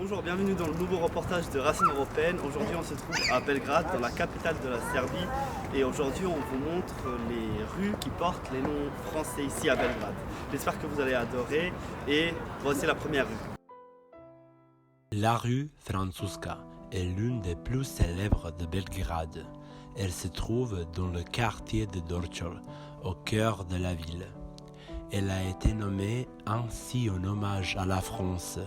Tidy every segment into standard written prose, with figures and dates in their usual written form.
Bonjour, bienvenue dans le nouveau reportage de Racines Européennes. Aujourd'hui on se trouve à Belgrade, dans la capitale de la Serbie. Et aujourd'hui on vous montre les rues qui portent les noms français ici à Belgrade. J'espère que vous allez adorer et voici la première rue. La rue Francuska est l'une des plus célèbres de Belgrade. Elle se trouve dans le quartier de Dorćol, au cœur de la ville. Elle a été nommée ainsi en hommage à la France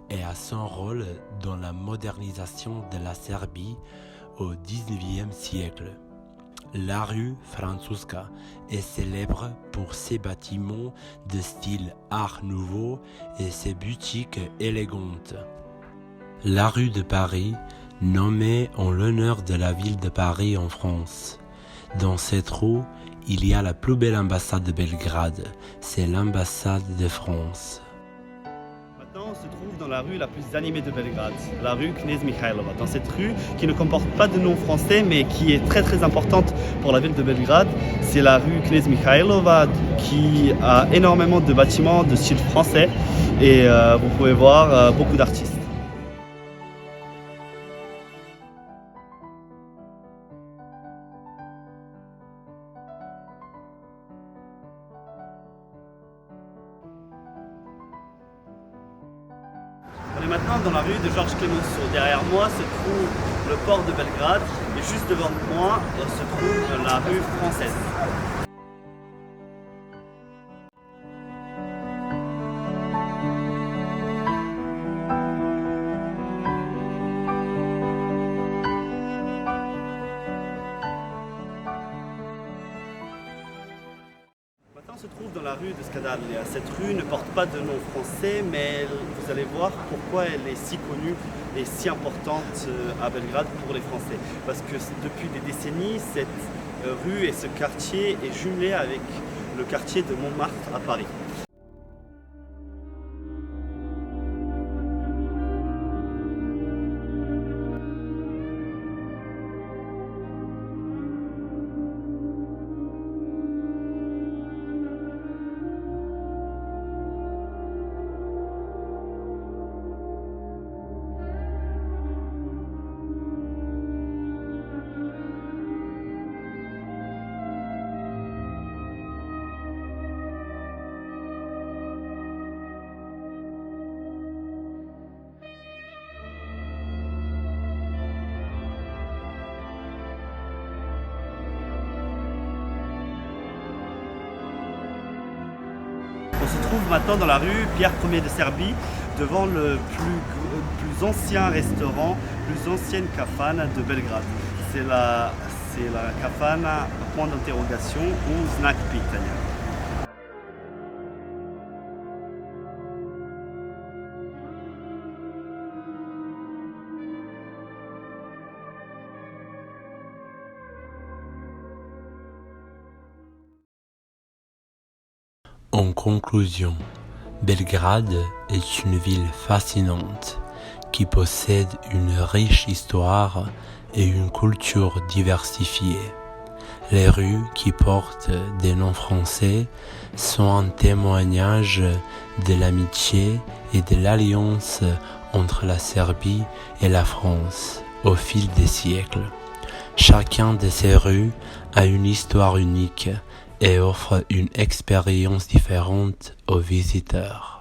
et à son rôle dans la modernisation de la Serbie au XIXe siècle. La rue Francuska est célèbre pour ses bâtiments de style Art Nouveau et ses boutiques élégantes. La rue de Paris, nommée en l'honneur de la ville de Paris en France. Dans cette rue, il y a la plus belle ambassade de Belgrade, c'est l'ambassade de France. Maintenant on se trouve dans la rue la plus animée de Belgrade, la rue Knez Mihajlova. Dans cette rue qui ne comporte pas de nom français mais qui est très importante pour la ville de Belgrade, c'est la rue Knez Mihajlova qui a énormément de bâtiments de style français et vous pouvez voir beaucoup d'artistes. On est maintenant dans la rue de Georges Clemenceau. Derrière moi se trouve le port de Belgrade et juste devant moi se trouve la rue française. Maintenant, on se trouve dans la rue de Skadalia. Cette rue ne porte pas de nom français, mais vous allez voir pourquoi elle est si connue et si importante à Belgrade pour les Français. Parce que depuis des décennies, cette rue et ce quartier est jumelé avec le quartier de Montmartre à Paris. On se trouve maintenant dans la rue Pierre Ier de Serbie, devant le plus ancien restaurant, plus ancienne kafana de Belgrade. C'est la kafana point d'interrogation ou znak pitanja. En conclusion, Belgrade est une ville fascinante qui possède une riche histoire et une culture diversifiée. Les rues qui portent des noms français sont un témoignage de l'amitié et de l'alliance entre la Serbie et la France au fil des siècles. Chacun de ces rues a une histoire unique et offre une expérience différente aux visiteurs.